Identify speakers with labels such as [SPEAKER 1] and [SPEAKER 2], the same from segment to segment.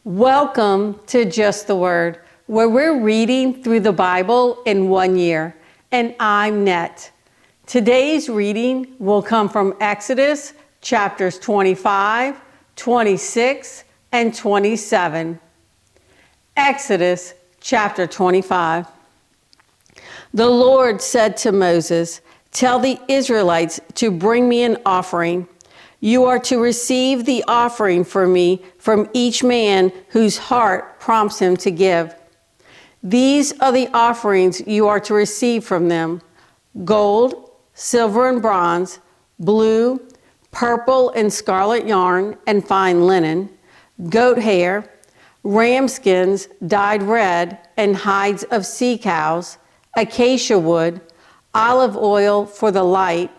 [SPEAKER 1] Welcome to Just the Word, where we're reading through the Bible in 1 year. And I'm Net. Today's reading will come from Exodus chapters 25, 26, and 27. Exodus chapter 25. The Lord said to Moses, "Tell the Israelites to bring me an offering. You are to receive the offering for me from each man whose heart prompts him to give. These are the offerings you are to receive from them: gold, silver and bronze, blue, purple and scarlet yarn and fine linen, goat hair, ram skins dyed red and hides of sea cows, acacia wood, olive oil for the light,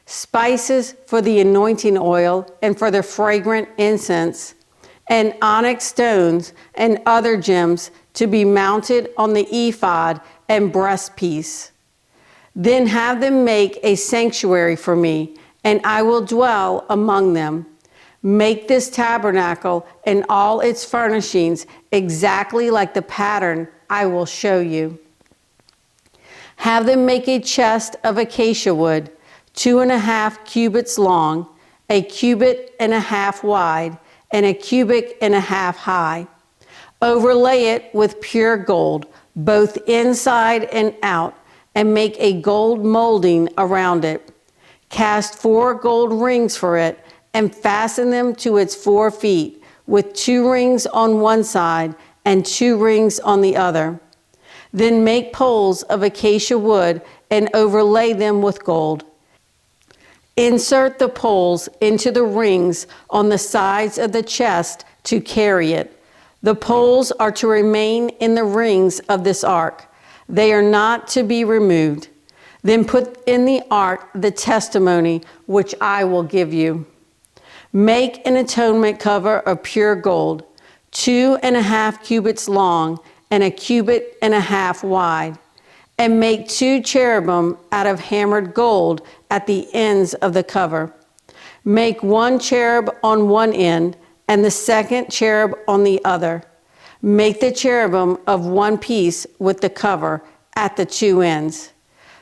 [SPEAKER 1] spices for the anointing oil and for the fragrant incense, and onyx stones and other gems to be mounted on the ephod and breastpiece. Then have them make a sanctuary for me, and I will dwell among them. Make this tabernacle and all its furnishings exactly like the pattern I will show you. Have them make a chest of acacia wood, 2.5 cubits long, 1.5 cubits wide, and 1.5 cubits high. Overlay it with pure gold, both inside and out, and make a gold molding around it. Cast 4 gold rings for it, and fasten them to its 4 feet, with 2 rings on one side and 2 rings on the other. Then make poles of acacia wood and overlay them with gold. Insert the poles into the rings on the sides of the chest to carry it. The poles are to remain in the rings of this ark. They are not to be removed. Then put in the ark the testimony which I will give you. Make an atonement cover of pure gold, 2.5 cubits long and 1.5 cubits wide. And make 2 cherubim out of hammered gold at the ends of the cover. Make 1 cherub on one end and the second cherub on the other. Make the cherubim of one piece with the cover at the 2 ends.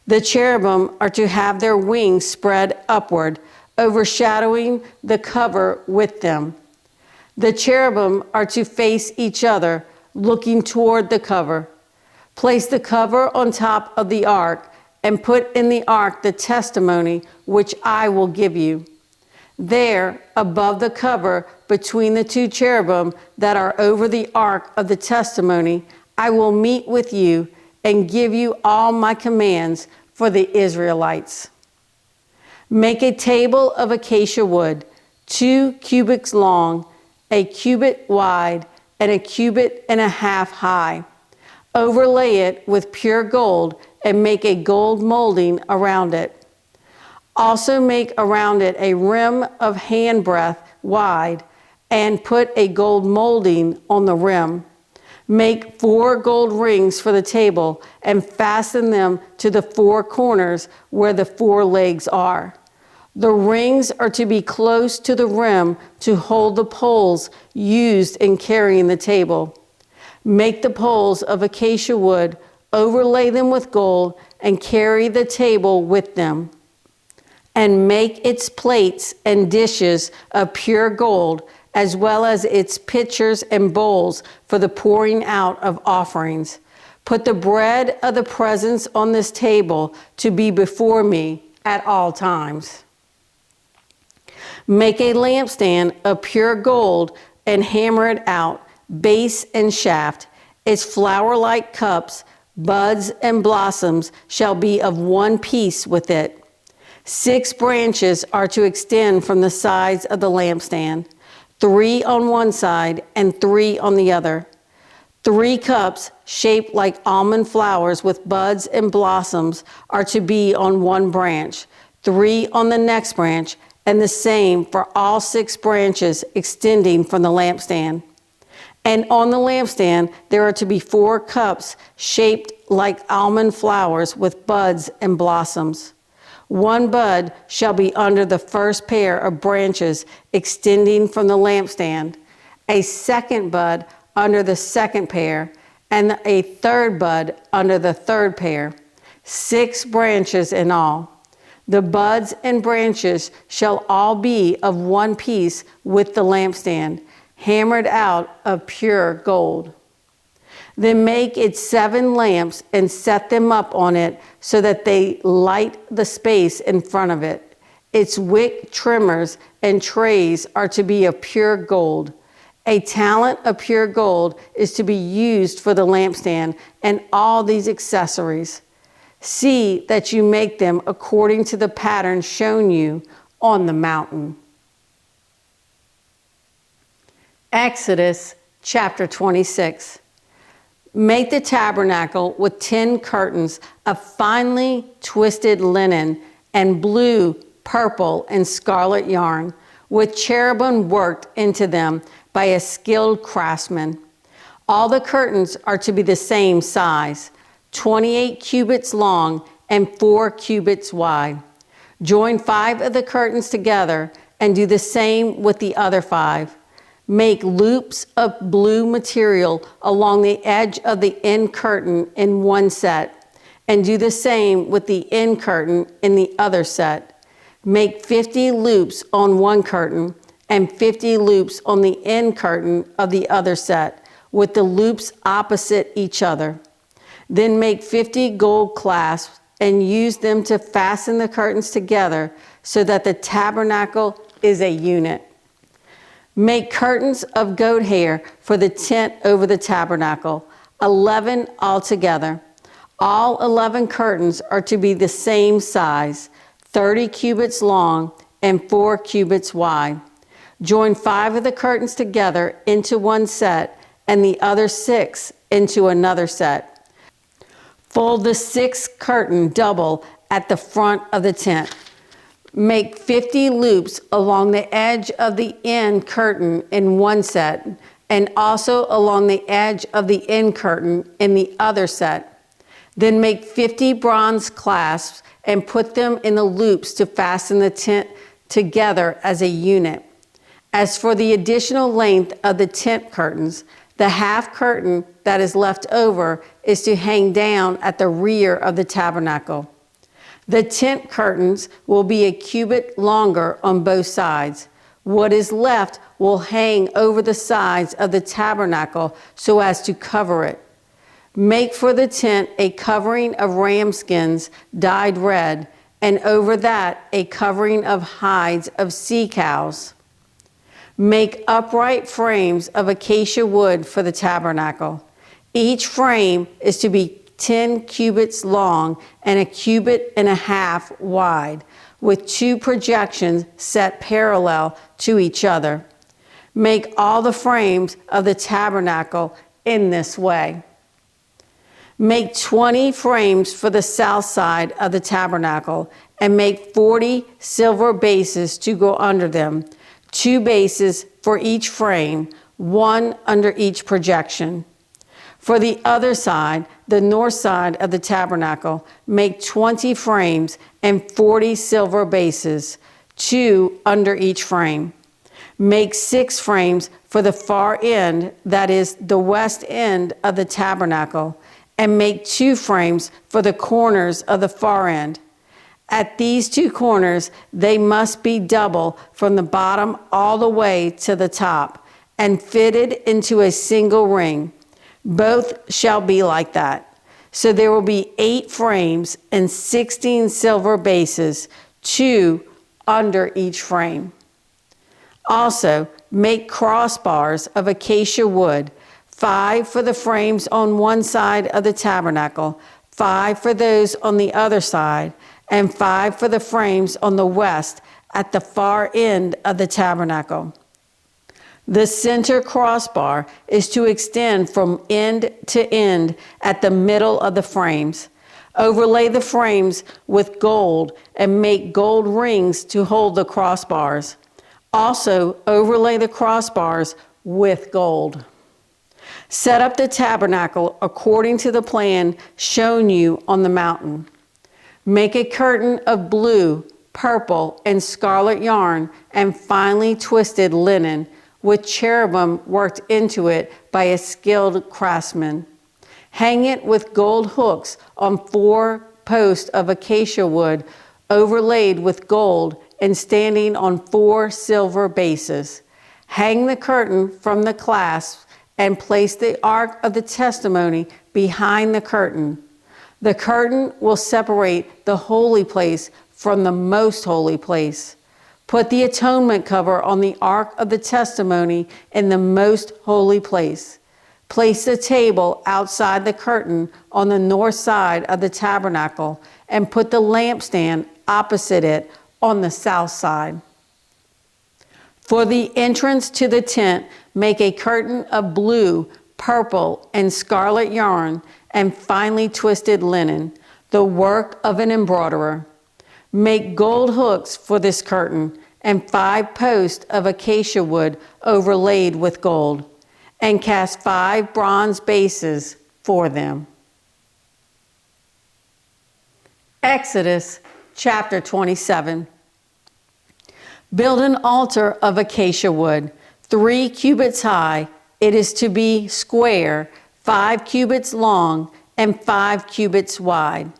[SPEAKER 1] The cherubim are to have their wings spread upward, overshadowing the cover with them. The cherubim are to face each other, looking toward the cover. Place the cover on top of the ark and put in the ark the testimony which I will give you. There, above the cover, between the 2 cherubim that are over the ark of the testimony, I will meet with you and give you all my commands for the Israelites. Make a table of acacia wood, 2 cubits long, 1 cubit wide, and 1.5 cubits high. Overlay it with pure gold and make a gold molding around it. Also make around it a rim of handbreadth wide and put a gold molding on the rim. Make 4 gold rings for the table and fasten them to the 4 corners where the 4 legs are. The rings are to be close to the rim to hold the poles used in carrying the table. Make the poles of acacia wood, overlay them with gold, and carry the table with them. And make its plates and dishes of pure gold, as well as its pitchers and bowls for the pouring out of offerings. Put the bread of the presence on this table to be before me at all times. Make a lampstand of pure gold and hammer it out, base and shaft. Its flower-like cups, buds, and blossoms shall be of one piece with it. 6 branches are to extend from the sides of the lampstand, 3 on one side and 3 on the other. 3 cups shaped like almond flowers with buds and blossoms are to be on one branch, 3 on the next branch, and the same for all 6 branches extending from the lampstand. And on the lampstand there are to be 4 cups shaped like almond flowers with buds and blossoms. 1 bud shall be under the first pair of branches extending from the lampstand, a second bud under the second pair, and a third bud under the third pair, 6 branches in all. The buds and branches shall all be of one piece with the lampstand, hammered out of pure gold. Then make it 7 lamps and set them up on it so that they light the space in front of it. Its wick trimmers and trays are to be of pure gold. A talent of pure gold is to be used for the lampstand and all these accessories. See that you make them according to the pattern shown you on the mountain. Exodus chapter 26. Make the tabernacle with 10 curtains of finely twisted linen and blue, purple, and scarlet yarn, with cherubim worked into them by a skilled craftsman. All the curtains are to be the same size, 28 cubits long and 4 cubits wide. Join 5 of the curtains together and do the same with the other 5. Make loops of blue material along the edge of the end curtain in one set, and do the same with the end curtain in the other set. Make 50 loops on one curtain and 50 loops on the end curtain of the other set, with the loops opposite each other. Then make 50 gold clasps and use them to fasten the curtains together so that the tabernacle is a unit. Make curtains of goat hair for the tent over the tabernacle, 11 altogether. All 11 curtains are to be the same size, 30 cubits long and 4 cubits wide. Join 5 of the curtains together into one set and the other 6 into another set. Fold the 6th curtain double at the front of the tent. Make 50 loops along the edge of the end curtain in one set, and also along the edge of the end curtain in the other set. Then make 50 bronze clasps and put them in the loops to fasten the tent together as a unit. As for the additional length of the tent curtains, the half curtain that is left over is to hang down at the rear of the tabernacle. The tent curtains will be a cubit longer on both sides. What is left will hang over the sides of the tabernacle so as to cover it. Make for the tent a covering of ram skins dyed red, and over that a covering of hides of sea cows. Make upright frames of acacia wood for the tabernacle. Each frame is to be 10 cubits long and a cubit and a half wide, with 2 projections set parallel to each other. Make all the frames of the tabernacle in this way. Make 20 frames for the south side of the tabernacle, and make 40 silver bases to go under them, 2 bases for each frame, 1 under each projection. For the other side, the north side of the tabernacle, make 20 frames and 40 silver bases, 2 under each frame. Make 6 frames for the far end, that is the west end of the tabernacle, and make 2 frames for the corners of the far end. At these 2 corners, they must be double from the bottom all the way to the top, and fitted into a single ring. Both shall be like that. So there will be 8 frames and 16 silver bases, 2 under each frame. Also, make crossbars of acacia wood, 5 for the frames on one side of the tabernacle, 5 for those on the other side, and 5 for the frames on the west at the far end of the tabernacle. The center crossbar is to extend from end to end at the middle of the frames. Overlay the frames with gold and make gold rings to hold the crossbars. Also, overlay the crossbars with gold. Set up the tabernacle according to the plan shown you on the mountain. Make a curtain of blue, purple, and scarlet yarn and finely twisted linen, with cherubim worked into it by a skilled craftsman. Hang it with gold hooks on 4 posts of acacia wood overlaid with gold and standing on 4 silver bases. Hang the curtain from the clasps and place the ark of the testimony behind the curtain. The curtain will separate the holy place from the most holy place. Put the atonement cover on the ark of the testimony in the most holy place. Place the table outside the curtain on the north side of the tabernacle and put the lampstand opposite it on the south side. For the entrance to the tent, make a curtain of blue, purple, and scarlet yarn and finely twisted linen, the work of an embroiderer. Make gold hooks for this curtain and 5 posts of acacia wood overlaid with gold, and cast 5 bronze bases for them. Exodus chapter 27. Build an altar of acacia wood, 3 cubits high. It is to be square, 5 cubits long, and 5 cubits wide.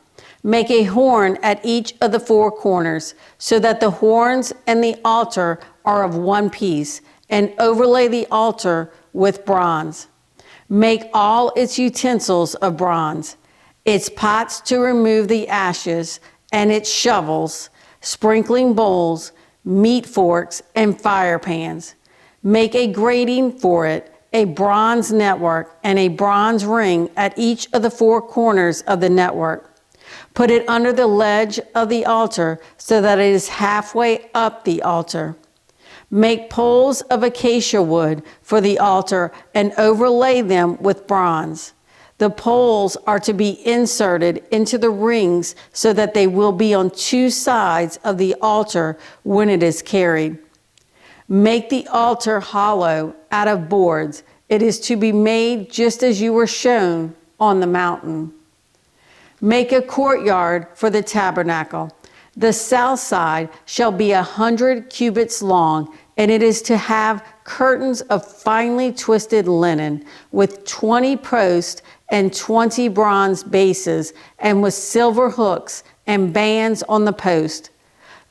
[SPEAKER 1] Make a horn at each of the 4 corners, so that the horns and the altar are of one piece, and overlay the altar with bronze. Make all its utensils of bronze, its pots to remove the ashes, and its shovels, sprinkling bowls, meat forks, and fire pans. Make a grating for it, a bronze network, and a bronze ring at each of the 4 corners of the network. Put it under the ledge of the altar so that it is halfway up the altar. Make poles of acacia wood for the altar and overlay them with bronze. The poles are to be inserted into the rings so that they will be on 2 sides of the altar when it is carried. Make the altar hollow out of boards. It is to be made just as you were shown on the mountain. Make a courtyard for the tabernacle. The south side shall be 100 cubits long, and it is to have curtains of finely twisted linen with 20 posts and 20 bronze bases, and with silver hooks and bands on the post.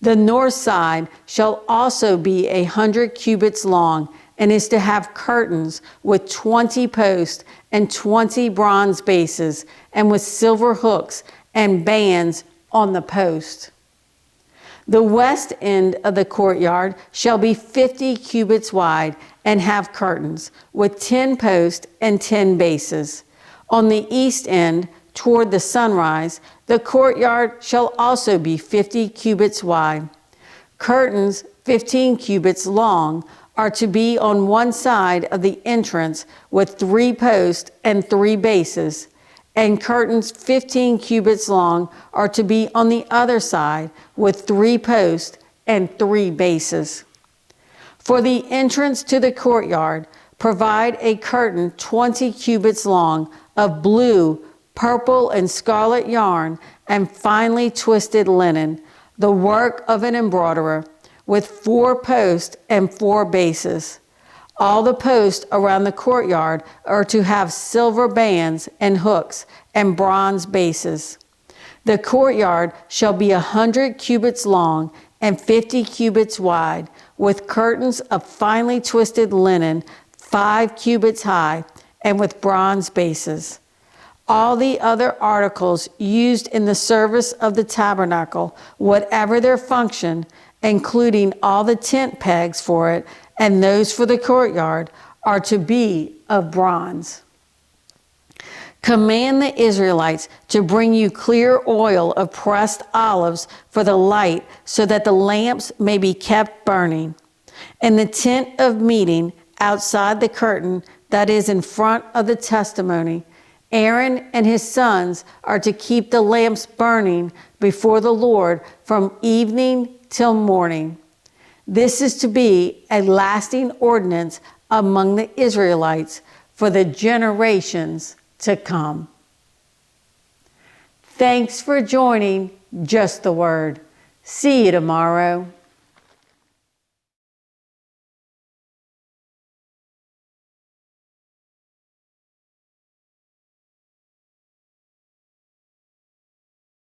[SPEAKER 1] The north side shall also be 100 cubits long, and is to have curtains with 20 posts and 20 bronze bases, and with silver hooks and bands on the post. The west end of the courtyard shall be 50 cubits wide, and have curtains with 10 posts and 10 bases. On the east end, toward the sunrise, the courtyard shall also be 50 cubits wide. Curtains 15 cubits long are to be on one side of the entrance with 3 posts and 3 bases, and curtains 15 cubits long are to be on the other side with 3 posts and 3 bases. For the entrance to the courtyard, provide a curtain 20 cubits long of blue, purple, and scarlet yarn and finely twisted linen, the work of an embroiderer, with 4 posts and 4 bases. All the posts around the courtyard are to have silver bands and hooks and bronze bases. The courtyard shall be 100 cubits long and 50 cubits wide, with curtains of finely twisted linen 5 cubits high, and with bronze bases. All the other articles used in the service of the tabernacle, whatever their function, including all the tent pegs for it and those for the courtyard, are to be of bronze. Command the Israelites to bring you clear oil of pressed olives for the light, so that the lamps may be kept burning. In the tent of meeting, outside the curtain that is in front of the testimony, Aaron and his sons are to keep the lamps burning before the Lord from evening till morning. This is to be a lasting ordinance among the Israelites for the generations to come. Thanks for joining Just the Word. See you tomorrow.